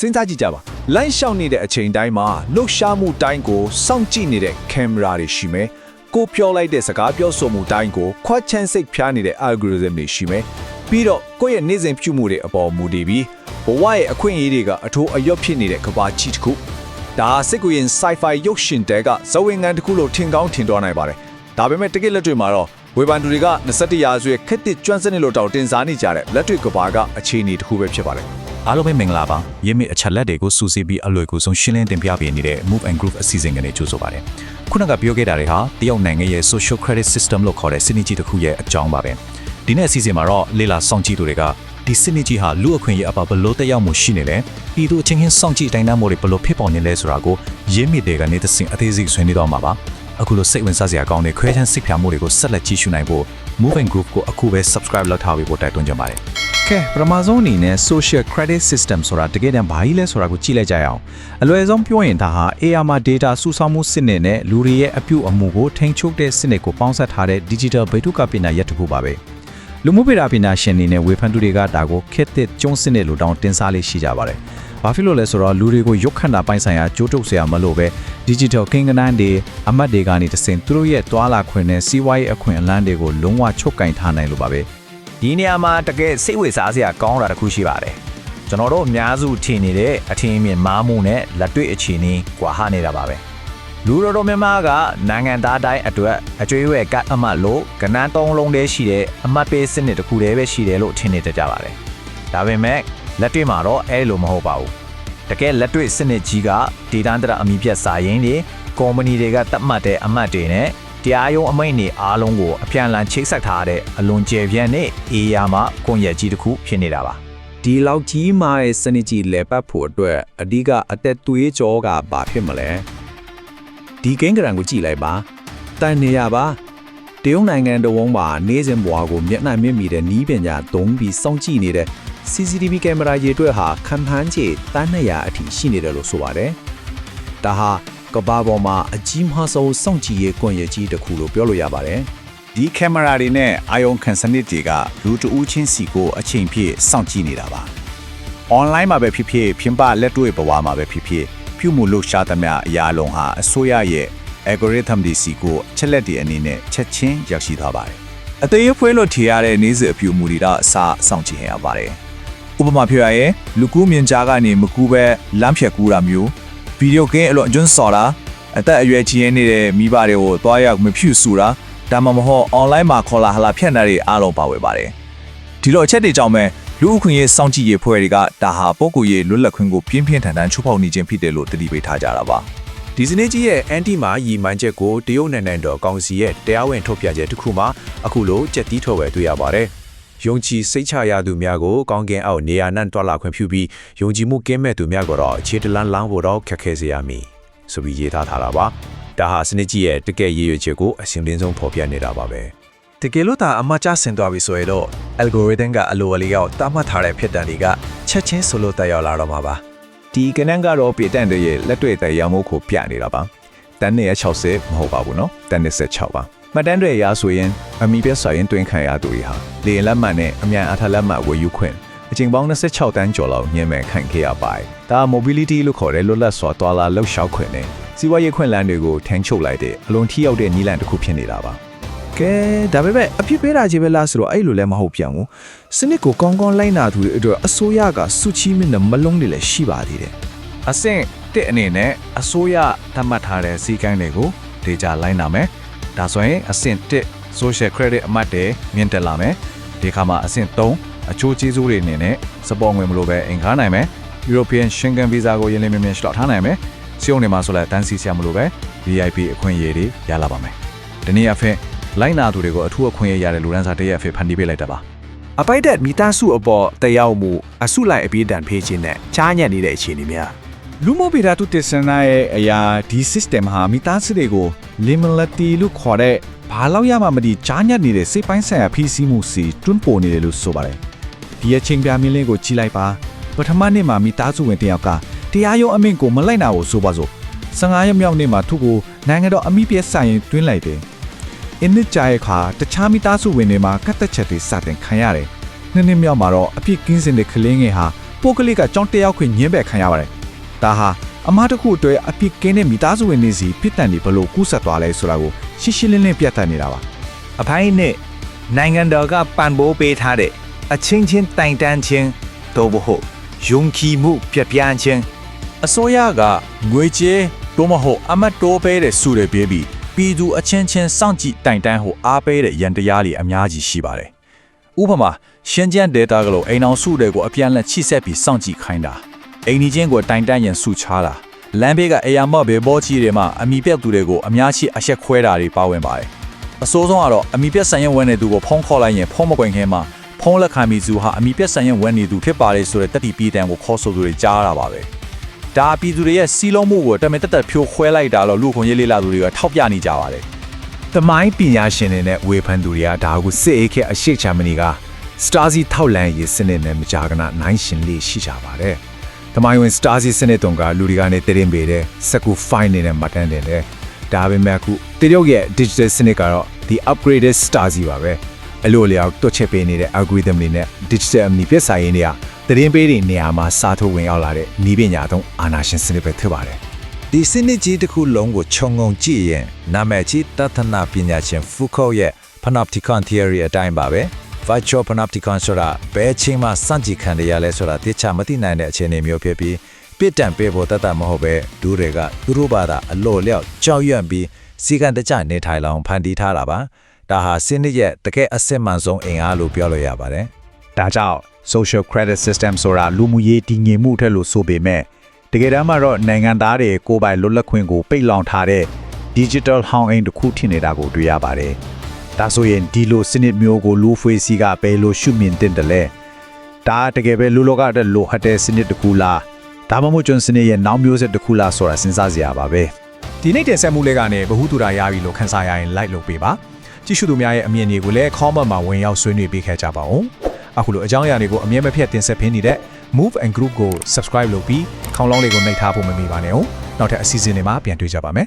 စဉ်းစားကြည့်ကြပါလိုင်းရှောင်းနေတဲ့အချိန်တိုင်းမှာလှုပ်ရှားမှုတိုင်းကိုစောင့်ကြည့်နေတဲ့ကင်မရာတွေရှိမယ်ကိုပြောလိုက်တဲ့စကားပြောဆိုမှုတိုင်းကိုခွက်ချမ်းစိတ်ဖျားနေတဲ့ algorithm တွေရှိမယ်ပြီးတော့ကိုယ့်ရဲ့နေ့စဉ်ပြုမှုတွေအပေါ်မူတည်ပြီးဘဝရဲ့အခွင့်အရေးတွေကအထိုးအရွက်ဖြစ်နေတဲ့ကဘာကြီးတစ်ခုဒါစစ်ကူရင် sci-fi ရုပ်ရှင်တဲကဇဝေငန်းတစ်ခုလို့ထင်ကောင်းထင်တော်နိုင်ပါတယ်ဒါပေမဲ့တကယ်လက်တွေ့မှာတော့ဝေဖန်သူတွေက21ရာစုရဲ့ခက်တစ်ကျွမ်းစနစ်လို့တောင်တင်စားနေကြတဲ့လက်တွေ့ကဘာကအခြေအနေတစ်ခုပဲဖြစ်ပါတယ်အားလုံးပဲမင်္ဂလာပါရင်းမြစ်အချက်လက်တွေကိုစူးစီးပြီးအလွယ်ကူဆုံးရှင်းလင်းတင်ပြပေးနေတဲ့ Move and Groove အစီအစဉ်ကနေကြိုဆိုပါတယ်ခုနကပြောခဲ့တာတွေဟာတရုတ်နိုင်ငံရဲ့ social credit system လို့ခေါ်တဲ့စနစ်ကြီးတစ်ခုရဲ့အကြောင်းပါပဲဒီနေ့အစီအစဉ်မှာတော့လေ့လာစောင့်ကြည့်သူတွေကဒီစနစ်ကြီးဟာလူအခွင့်အရေးအပေါ်ဘယ်လိုတက်ရောက်မှုရှိနေလဲပြည်သူအချင်းချင်းစောင့်ကြည့်တိုင်းသားမှုတွေဘယ်လိုဖြစ်ပေါ်နေလဲဆိုတာကိုရင်းမြစ်တွေကနေသင်အသေးစိတ်ဆွေးနွေးတော့မှာပါအခုလိုစိတ်ဝင်စားစရာကောင်းတဲ့ခွဲခြမ်းစိတ်ဖြာမှုတွေကိုဆက်လက်ကြည့်ရှုနိုင်ဖို့ Move and Groove ကိုအခုပဲ subscribe လုပ်ထားပြီးပို့တိုက်တွန်းကြပါတယ်ကဲပထမဆုံးအနေနဲ့ social credit system ဆိုတာတကယ်တမ်းဘာကြီးလဲဆိုတာကိုကြည့်လိုက်ကြရအောင်အလွယ်ဆုံးပြောရင်ဒါဟာ AR မှာ data စုဆောင်းမှုစနစ်နဲ့လူတွေရဲ့အပြုအမူကိုထိန်းချုပ်တဲ့စနစ်ကိုပေါင်းစပ်ထားတဲ့ digital ဗိတုကပညာရပ်တစ်ခုပါပဲလူမှုပေတာပညာရှင်တွေနဲ့ဝေဖန်သူတွေကဒါကိုခက်တဲ့ကျုံးစနစ်လိုတောင်တင်စားလေးရှိကြပါတယ်ဘာဖြစ်လို့လဲဆိုတော့လူတွေကိုရုပ်ခန္ဓာပိုင်းဆိုင်ရာကြိုးတုပ်စရာမလိုပဲ digital ကိန်းဂဏန်းတွေအမှတ်တွေကနေတဆင့်သူတို့ရဲ့တွာလာခွင့်နဲ့စီးပွားရေးအခွင့်အလမ်းတွေကိုလုံးဝချုပ်ကင်ထားနိုင်လို့ပါပဲဒီနေရာမှာတကယ်စိတ်ဝင်စားစရာကောင်းတာတစ်ခုရှိပါတယ်ကျွန်တော်တို့အများစုထင်နေတဲ့အထင်အမြင်မားမှုနဲ့လက်တွေ့အခြေအနေကွာဟနေတာပါပဲလူတော်များများကနိုင်ငံသားတိုင်းအတွက်အကျွေးဝယ်ကတ်အမှတ်လို့ကဏ္ဍ၃လုံးတည်းရှိတဲ့အမှတ်ပေးစနစ်တစ်ခုတည်းပဲရှိတယ်လို့ထင်နေကြပါတယ်ဒါပေမဲ့လက်တွေ့မှာတော့အဲ့လိုမဟုတ်ပါဘူးတကယ်လက်တွေ့စနစ်ကြီးကဒေတာတရအမိပြတ်စာရင်းတွေကုမ္ပဏီတွေကတတ်မှတ်တဲ့အမှတ်တွေနဲ့တရားရုံးအမိန့်တွေအားလုံးကိုအပြန်အလှန်ချိတ်ဆက်ထားတဲ့အလွန်ကျယ်ပြန့်တဲ့အေးရမှာကွန်ရက်ကြီးတစ်ခုဖြစ်နေတာပါဒီလောက်ကြီးမားတဲ့စနစ်ကြီးလဲပတ်ဖို့အတွက်အဓိကအသက်သွေးကြောကဘာဖြစ်မလဲဒီကိန်းဂရန်ကိုကြည့်လိုက်ပါတန်နေရပါတရုတ်နိုင်ငံတော်ဝန်မှာနေစဉ်ဘွားကိုမျက်နှာမြင့်မိတဲ့နီးပညာသုံးပြီးစောင့်ကြည့်နေတဲ့ CCTV ကင်မရာရေတွက်ဟာခံမှန်းခြေတန်း200အထိရှိနေတယ်လို့ဆိုပါတယ်ဒါဟာကဘာပေါ်မှာအကြီးမားဆုံးစောင့်ကြည့်ရေးကွန်ရက်ကြီးတစ်ခုလို့ပြောလို့ရပါတယ်ဒီကင်မရာတွေနဲ့အာယုံခံစနစ်တွေကလူတဦးချင်းစီကိုအချိန်ပြည့်စောင့်ကြည့်နေတာပါ။ online မှာပဲဖြစ်ဖြစ်ပြင်ပလက်တွေ့ဘဝမှာပဲဖြစ်ဖြစ်ပြုမှုလှုပ်ရှားသမျှအရာလုံးဟာအစိုးရရဲ့ algorithm တွေစီကိုချက်လက်တွေအနေနဲ့ချက်ချင်းရောက်ရှိသွားပါတယ်။အသေးအဖွဲလို့ထင်ရတဲ့နေ့စဉ်အပြုအမူတွေတော့အစားစောင့်ကြည့်ရပါတယ်။ဥပမာပြောရရင်လူကူးမြင်ကြားကနေမကူးပဲလမ်းဖြတ်ကူးတာမျိုးဗီဒီယိုဂိမ်းအလွန်အကျွန်းစော်တာအသက်အရွယ်ကြီးနေတဲ့မိဘတွေကိုသွားရောက်မဖြူစူတာဒါမှမဟုတ် online မှာခေါ်လာဟလာဖြတ်နေတဲ့အလုံးပါဝယ်ပါတယ်ဒီလိုအချက်တွေကြောင့်ပဲလူအခွင့်အရေးစောင့်ကြည့်ရေးဖွဲ့တွေကဒါဟာပုဂ္ဂိုလ်ရေးလွတ်လပ်ခွင့်ကိုပြင်းပြင်းထန်ထန်ချိုးဖောက်နေခြင်းဖြစ်တယ်လို့တတိပေးထားကြတာပါဒီစနစ်ကြီးရဲ့ anti မှာရည်မှန်းချက်ကိုတရုတ်နိုင်ငံတော်ကောင်စီရဲ့တရားဝင်ထုတ်ပြန်ချက်တစ်ခုမှာအခုလိုကြက်တီးထုတ်ဝယ်တွေ့ရပါတယ်ယုံကြည်စိတ်ချရသူများကိုကောင်းကင်အောက်နေရာနဲ့တွာလာခွင့်ပြုပြီးယုံကြည်မှုကင်းမဲ့သူများကတော့အခြေတလန်းလောင်းဖို့တော့ခက်ခဲစေရမည်ဆိုပြီးရေးထားတာပါဒါဟာစနစ်ကြီးရဲ့တကယ်ရည်ရွယ်ချက်ကိုအစဉ်လင်းဆုံးဖော်ပြနေတာပါပဲတကယ်လို့ဒါအမှတ်ကျဆင်သွားပြီဆိုရင်တော့ algorithm ကအလိုအလျောက်တာမှတ်ထားတဲ့ဖြစ်တံတွေကချက်ချင်းဆိုလို့တက်ရောက်လာတော့မှာပါဒီကဏ္ဍကတော့ပေတန်တွေရဲ့လက်တွေ့တရားမှုကိုပြနေတာပါတန်းနဲ့60မဟုတ်ပါဘူးเนาะတန်းနဲ့16ပါမှတ်တမ်းတွေရာဆိုရင်အမိပြတ်ဆိုရင်တွင်ခံရသူတွေဟာလေလက်မှတ်နဲ့အမြန်အထက်လက်မှတ်ဝယ်ယူခွင့်အချိန်ပေါင်း26တန်းကျော်လောက်ညှင်းမဲ့ခံခဲ့ရပါတယ်ဒါ mobility လို့ခေါ်တဲ့လွတ်လပ်စွာသွားလာလှုပ်ရှားခွင့်နဲ့စီးပွားရေးခွင့်လန်းတွေကိုထန်းချုပ်လိုက်တဲ့အလွန်ထိရောက်တဲ့နည်းလမ်းတစ်ခုဖြစ်နေတာပါကဲဒါပေမဲ့အဖြစ်ပေးတာကြီးပဲလားဆိုတော့အဲ့လိုလည်းမဟုတ်ပြန်ဘူးစနစ်ကိုကောင်းကောင်းလိုက်နာသူတွေအတွက်အစိုးရကစုချီးမင်းနဲ့မလုံးတွေလည်းရှိပါသေးတယ်အဆင့်တစ်အနေနဲ့အစိုးရသတ်မှတ်ထားတဲ့စည်းကမ်းတွေကိုဒေတာလိုက်နာမယ်ဒါဆိုရင်အဆင့်တစ် social credit အမှတ်တွေမြင့်တက်လာမယ်ဒီခါမှာအဆင့်3အချိုးကျေးဇူးတွေအနေနဲ့စပေါ်ငွေမလို့ပဲအင်ကားနိုင်မယ် European Schengen Visa ကိုရင်းနှီးမြှင့်မြှင့်ရှော့ထားနိုင်မယ်စီယုံနေမှာဆိုလဲတန်းစီဆရာမလို့ပဲ VIP အခွင့်အရေးတွေရလာပါမယ်ဒီနေ့အဖြစ်လိုက်နာသူတွေကိုအထူးအခွင့်အရေးရတဲ့လူရန်စာတရက်အဖြစ်ဖန်တီးပေးလိုက်တာပါအပိုက်တက်မိသားစုအပေါ်တရားမှုအစုလိုက်အပြေးတန်ဖေးခြင်းနဲ့ချားညံ့နေတဲ့အခြေအနေများလူမှုဗေဒတုတည်ဆန္ဒရဲ့အရာဒီ system ဟာမိသားစုတွေကို liminality လို့ခေါ်တဲ့ဘာလို့ရမှမသိချားညံ့နေတဲ့စိတ်ပိုင်းဆိုင်ရာဖိစီးမှုစီတွန်းပို့နေတယ်လို့ဆိုပါတယ်ဒီအချိန်ပြမြင်းလေးကိုကြည့်လိုက်ပါပထမနေ့မှာမိသားစုဝင်တယောက်ကတရားရုံးအမိန့်ကိုမလိုက်နာဘူးဆိုပါစို့15ရက်မြောက်နေ့မှာသူ့ကိုနိုင်ငံတော်အမိပြဆိုင်ရင်တွင်းလိုက်တယ်အင်းနစ်ကြရဲ့ခါတခြားမိသားစုဝင်တွေမှာကတ်သက်ချက်တွေစတင်ခံရတယ်နှစ်နှစ်မြောက်မှာတော့အပြစ်ကင်းစင်တဲ့ကလေးငယ်ဟာဘ ပုဂ္ဂလိကကြောင်းတယောက်ခွင့်ညှင်းပယ်ခံရပါတယ်ဒါဟာအမားတစ်ခုအတွက်အပြစ်ကင်းတဲ့မိသားစုဝင်တွေစီပြစ်ဒဏ်တွေဘလို့ကူးဆက်သွားလဲဆိုတာကိုရှင်းရှင်းလင်းလင်းပြသနေတာပါ အဖိုင်းနဲ့နိုင်ငံတော်ကပံ့ပိုးပေးထားတဲ့အချင်းချင်းတိုင်တန်းခြင်းသို့မဟုတ်ယုံကြည်မှုပြပြန်းခြင်း အစိုးရကငွေကြေးတိုးမဟုတ်အမတ်တိုးပေးတဲ့စုတွေပေးပြီးပြည်သူအချင်းချင်းစောင့်ကြည့်တိုင်တန်းဟိုအားပေးတဲ့ရန်တရားတွေအများကြီးရှိပါတယ်ဥပမာရှင်းကျန်းဒေတာကလို့အိမ်အောင်စုတွေကိုအပြန်လက်ချိဆက်ပြီးစောင့်ကြည့်ခိုင်းတာအိမ်ကြီးချင်းကိုတိုင်တန်းရင်စုချတာလမ်းဘေးကအရာမဘေဘောကြီးတွေမှာအမိပြက်သူတွေကိုအများကြီးအဆက်ခွဲတာတွေပါဝင်ပါတယ်အစိုးဆုံးကတော့အမိပြက်ဆန်ရင်ဝင်နေသူကိုဖုံးခေါ်လိုက်ရင်ဖုံးမကွင်ခင်မှာဖုံးလက်ခံပြီးသူဟာအမိပြက်ဆန်ရင်ဝင်နေသူဖြစ်ပါလေဆိုတဲ့တက်တီပြည်တံကိုခေါ်ဆိုသူတွေကြားရတာပါပဲဒါပြည်သူတွေရဲ့စီလုံးမှုကိုတမင်တက်တက်ဖြိုးခွဲလိုက်တာလို့လူခွန်ရေးလေးလာသူတွေကထောက်ပြနေကြပါတယ် သမိုင်းပညာရှင်တွေနဲ့ဝေဖန်သူတွေကဒါကိုစစ်အေးခေတ်အရှိချာမနီကစတာစီထောက်လန်းရေးစနစ်နဲ့မကြာခဏနိုင်ရှင်လေးရှိကြပါတယ်သမိုင်းဝင်စတာစီစနစ်တုံကလူတွေကနေတည်ရင်ပေတဲ့စကူဖိုင်နေတဲ့မှတ်တမ်းတင်တယ်ဒါပေမဲ့အခုတရုတ်ရဲ့ digital စနစ်ကတော့ the upgraded stasi ပါပဲအလိုလျောက်တွက်ချက်ပေးနေတဲ့ algorithm တွေနဲ့ digital အမည်ပြဆိုင်ရင်းတွေကတည်ရင်ပေးတဲ့နေရာမှာစာထုတ်ဝင်ရောက်လာတဲ့နည်းပညာသုံးအာဏာရှင်စနစ်ပဲဖြစ်ပါတယ် ဒီစနစ်ကြီးတစ်ခုလုံးကိုခြုံငုံကြည့်ရင်နာမည်ကြီးတသနာပညာရှင် Foucault ရဲ့ Panopticon theory အတိုင်းပါပဲ Virtual Panopticon ဆိုတာဘယ်အချိန်မှစန့်ကျင်ခံရလဲဆိုတာသိချမသိနိုင်တဲ့အခြေအနေမျိုးဖြစ်ပြီးပြစ်ဒဏ်ပေးဖို့တတ်မဟုတ်ပဲဒူးတွေကသူတို့ဘာသာအလို့လျောက်ကြောက်ရွံ့ပြီးစီကံတကြနေထိုင်လောင်ဖန်တီးထားတာပါဒါဟာစနစ်ရဲ့တကယ်အစစ်မှန်ဆုံးအင်အားလို့ပြောလို့ရပါတယ်ဒါကြောင့် social credit system ဆိုတာလူမှုရေးတည်ငြိမ်မှုထက်လို့ဆိုပေမဲ့တကယ်တမ်းမှာတော့နိုင်ငံသားတွေကိုယ်ပိုင်လွတ်လပ်ခွင့်ကိုပိတ်လောင်ထားတဲ့ digital ဟောင်းအိမ်တစ်ခုထင်နေတာကိုတွေ့ရပါတယ်။ဒါဆိုရင်ဒီလိုစနစ်မျိုးကိုလူဖွေးစီကပဲလို့ရှုမြင်တင်တယ်လေ။ဒါတကယ်ပဲလူလောကတဲ့လိုဟတ်တဲ့စနစ်တစ်ခုလား။ဒါမှမဟုတ်ကျွန်စနစ်ရဲ့နောက်မျိုးဆက်တစ်ခုလားဆိုတာစဉ်းစားစရာပါပဲ။ ဒီနေ့တင်ဆက်မှုလေးကနေဗဟုသုတရပြီလို့ခန်းစားရရင် like လုပ်ပေးပါကြည့်ရှုသူများရဲ့အမြင်တွေကိုလည်း comment မှာဝင်ရောက်ဆွေးနွေးပေးခဲ့ကြပါဦးအခုလိုအကြောင်းအရာတွေကိုအမြဲမပြတ်တင်ဆက်ပေးနေတဲ့ Move and Group ကို subscribe လုပ်ပြီးခေါင်းလောင်းလေးကိုနှိပ်ထားဖို့မမေ့ပါနဲ့ဦးနောက်ထပ်အစီအစဉ်တွေမှာပြန်တွေ့ကြပါမယ်